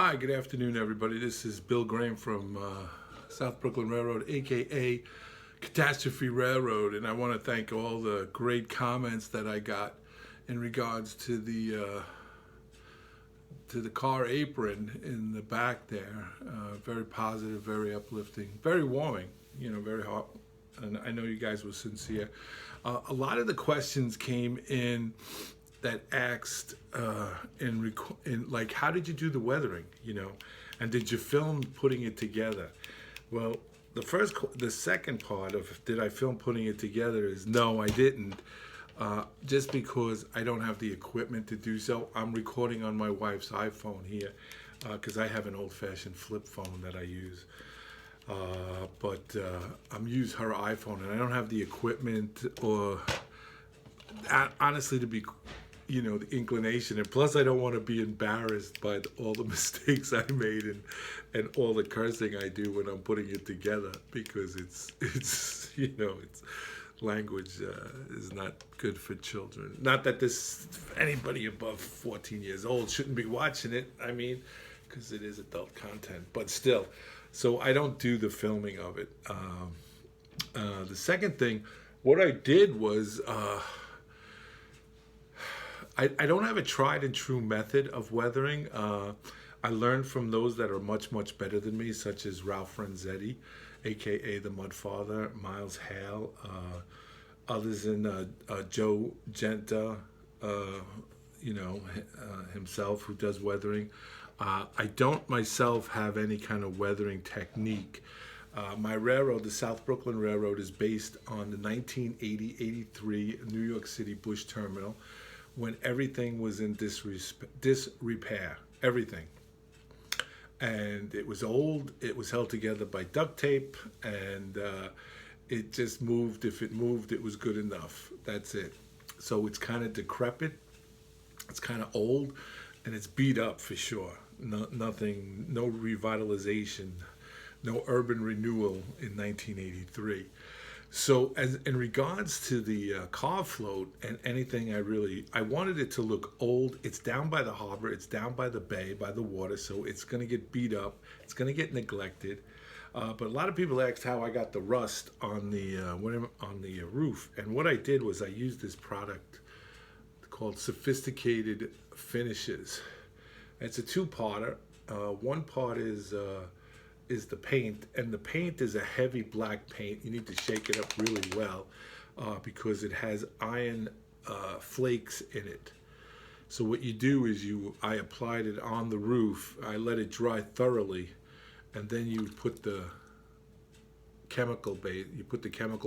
Hi, good afternoon, everybody. This is Bill Graham from South Brooklyn Railroad, aka Catastrophe Railroad, and I want to thank all the great comments that I got in regards to the car apron in the back there. Very positive, very uplifting, very warming. Very hot, and I know you guys were sincere. A lot of the questions came in that asked in like, how did you do the weathering, and did you film putting it together? Well, the second part of did I film putting it together is no, I didn't. Just because I don't have the equipment to do so. I'm recording on my wife's iPhone here because I have an old-fashioned flip phone that I use. But I'm use her iPhone, and I don't have the equipment or honestly to be the inclination, and plus I don't want to be embarrassed by all the mistakes I made and all the cursing I do when I'm putting it together, because it's language is not good for children. Not that anybody above 14 years old shouldn't be watching it, because it is adult content, but still. So I don't do the filming of it. The second thing, what I did was I don't have a tried and true method of weathering. I learned from those that are much, much better than me, such as Ralph Renzetti, aka the Mudfather, Miles Hale, others in Joe Genta, himself, who does weathering. I don't myself have any kind of weathering technique. My railroad, the South Brooklyn Railroad, is based on the 1980-83 New York City Bush Terminal, when everything was in disrepair, everything. And it was old, it was held together by duct tape, and it just moved. If it moved, it was good enough. That's it. So it's kind of decrepit, it's kind of old, and it's beat up for sure. No revitalization, no urban renewal in 1983. So as in regards to the car float and anything, I wanted it to look old. It's down by the harbor, it's down by the bay, by the water, so it's going to get beat up, it's going to get neglected. But a lot of people asked how I got the rust on the roof, and what I did was I used this product called Sophisticated Finishes. It's a two-parter. One part is the paint, and the paint is a heavy black paint. You need to shake it up really well because it has iron flakes in it. So what you do is I applied it on the roof, I let it dry thoroughly, and then you put the chemical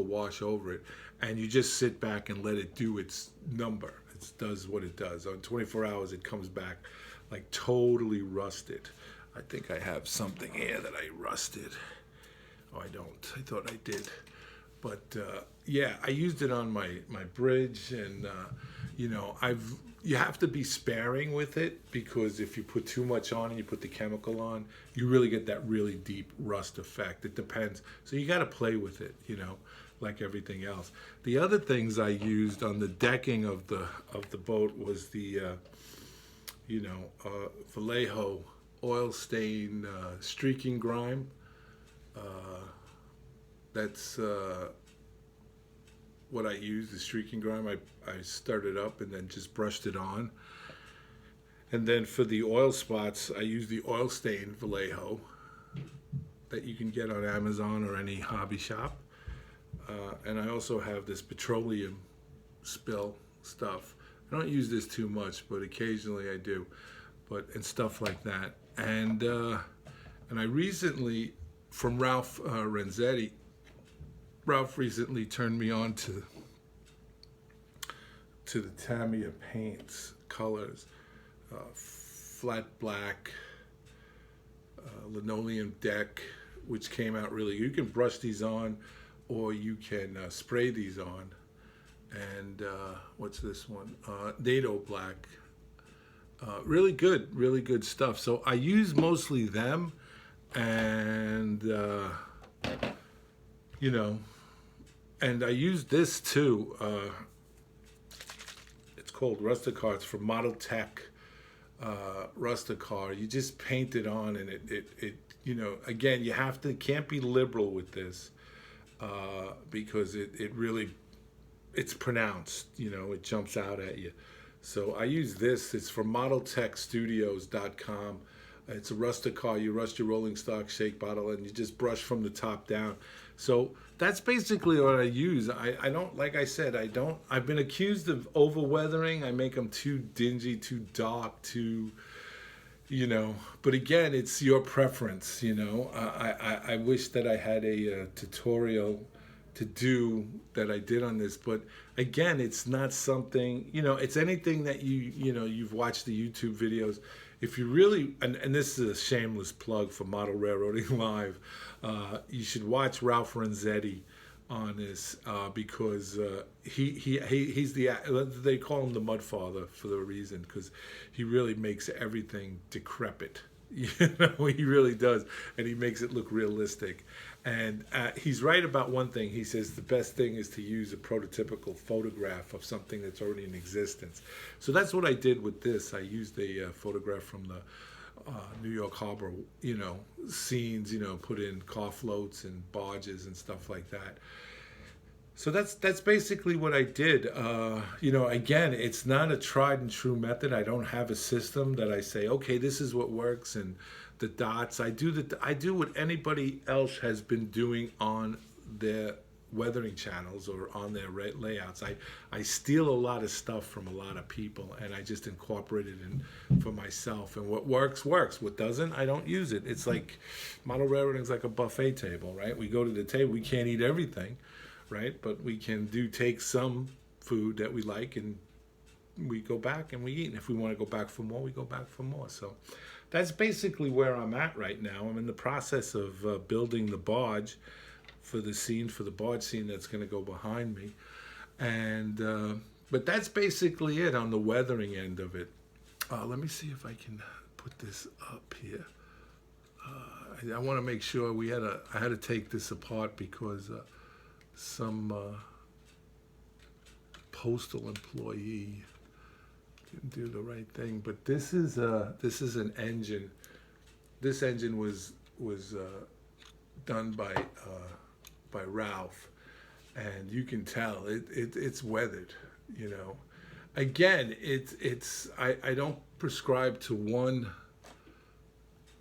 wash over it, and you just sit back and let it do its number. It does what it does. On 24 hours it comes back like totally rusted. I think I have something here that I rusted. Oh, I don't. I thought I did. But yeah, I used it on my bridge, and you have to be sparing with it, because if you put too much on and you put the chemical on, you really get that really deep rust effect. It depends. So you got to play with it, like everything else. The other things I used on the decking of the boat was the Vallejo oil stain streaking grime. That's what I used, the streaking grime. I stirred it up and then just brushed it on. And then for the oil spots, I use the oil stain Vallejo that you can get on Amazon or any hobby shop. And I also have this petroleum spill stuff. I don't use this too much, but occasionally I do. And stuff like that. And I recently, from Ralph Renzetti, Ralph recently turned me on to the Tamiya paints, colors, flat black, linoleum deck, which came out really. You can brush these on, or you can spray these on. And what's this one? NATO black. Really good stuff. So I use mostly them, and and I use this too. It's called Rusticarts from Model Tech. Rusticar. You just paint it on, and it you know, again, you can't be liberal with this, because it really, it's pronounced, you know, it jumps out at you. So I use this. It's from modeltechstudios.com. It's a Rusticar. You rust your rolling stock, shake bottle, and you just brush from the top down. So that's basically what I use. I don't, like I said, I've been accused of over weathering. I make them too dingy, too dark, too, you know, but again, it's your preference, you know. I wish that I had a tutorial to do that I did on this, but again, it's not something, you know, it's anything that you know, you've watched the YouTube videos. If you really, and this is a shameless plug for Model Railroading Live, you should watch Ralph Renzetti on this, because he's they call him the Mud Father for the reason, because he really makes everything decrepit. You know, he really does, and he makes it look realistic. And he's right about one thing. He says the best thing is to use a prototypical photograph of something that's already in existence. So that's what I did with this. I used a photograph from the New York Harbor, you know, scenes, you know, put in car floats and barges and stuff like that. So that's basically what I did. You know, again, it's not a tried and true method. I don't have a system that I say, okay, this is what works, and the dots. I do what anybody else has been doing on their weathering channels or on their layouts. I steal a lot of stuff from a lot of people, and I just incorporate it in for myself. And what works, works. What doesn't, I don't use it. It's like model railroading is like a buffet table, right? We go to the table, we can't eat everything, right? But we can take some food that we like, and we go back and we eat. And if we want to go back for more, we go back for more. So that's basically where I'm at right now. I'm in the process of building the barge for the scene, for the barge scene that's going to go behind me. And but that's basically it on the weathering end of it. Let me see if I can put this up here. I want to make sure I had to take this apart because some postal employee didn't do the right thing. But this is an engine. This engine was done by Ralph, and you can tell it's weathered. You know, again, I don't prescribe to one.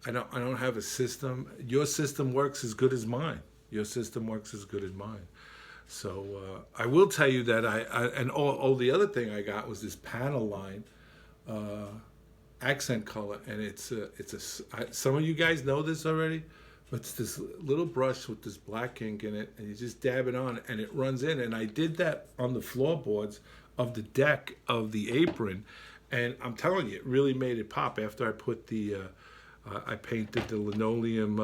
I don't have a system. Your system works as good as mine. Your system works as good as mine. So I will tell you that and the other thing I got was this panel line accent color, and some of you guys know this already, but it's this little brush with this black ink in it, and you just dab it on, and it runs in. And I did that on the floorboards of the deck of the apron, and I'm telling you, it really made it pop. After I put I painted the linoleum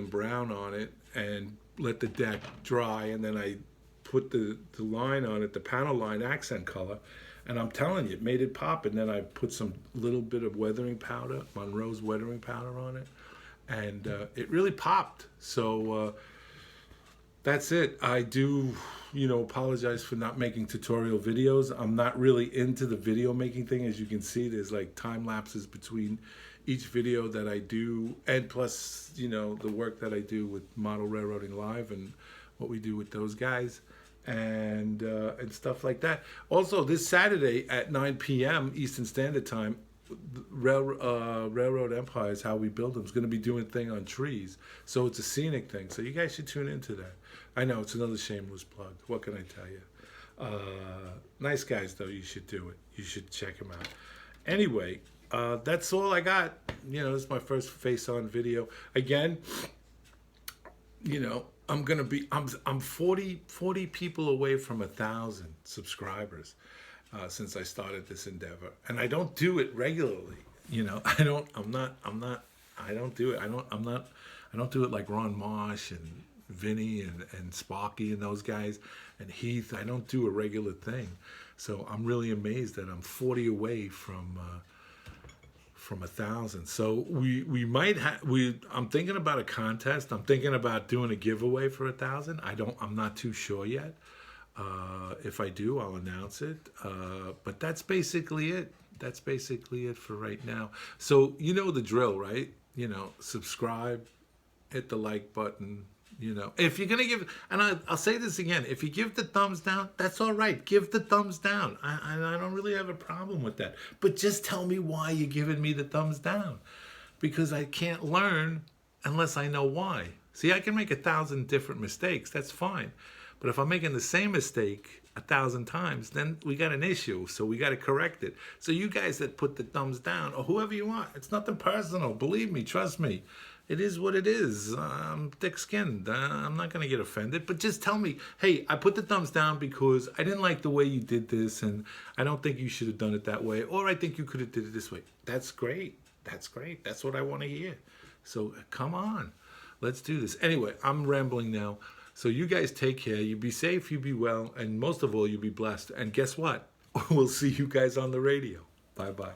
brown on it and let the deck dry, and then I put the line on it, the panel line accent color, and I'm telling you, it made it pop. And then I put some little bit of weathering powder, Monroe's weathering powder on it, and it really popped. So that's it. I do, apologize for not making tutorial videos. I'm not really into the video making thing. As you can see, there's like time lapses between each video that I do, and plus, the work that I do with Model Railroading Live and what we do with those guys and stuff like that. Also, this Saturday at 9 p.m. Eastern Standard Time, Railroad Empire is How We Build Them is going to be doing a thing on trees. So it's a scenic thing. So you guys should tune into that. I know it's another shameless plug. What can I tell you? Nice guys, though. You should do it. You should check them out. Anyway, that's all I got. This is my first face-on video. Again, I'm 40 people away from 1,000 subscribers since I started this endeavor, and I don't do it regularly. I don't do it. I don't do it like Ron Marsh and Vinny and Sparky and those guys and Heath. I don't do a regular thing. So I'm really amazed that I'm 40 away from 1,000. So we might have. I'm thinking about a contest. I'm thinking about doing a giveaway for 1,000. I'm not too sure yet. If I do, I'll announce it. But that's basically it. That's basically it for right now. So you know the drill, right? Subscribe, hit the like button. If you're gonna give, and I'll say this again, if you give the thumbs down, that's all right. Give the thumbs down. I don't really have a problem with that. But just tell me why you're giving me the thumbs down, because I can't learn unless I know why. See, I can make 1,000 different mistakes. That's fine. But if I'm making the same mistake 1,000 times, then we got an issue. So we got to correct it. So you guys that put the thumbs down, or whoever you want, it's nothing personal. Believe me, trust me. It is what it is. I'm thick-skinned. I'm not going to get offended. But just tell me, hey, I put the thumbs down because I didn't like the way you did this, and I don't think you should have done it that way, or I think you could have did it this way. That's great. That's great. That's what I want to hear. So come on. Let's do this. Anyway, I'm rambling now. So you guys take care. You be safe, you be well, and most of all, you be blessed. And guess what? We'll see you guys on the radio. Bye-bye.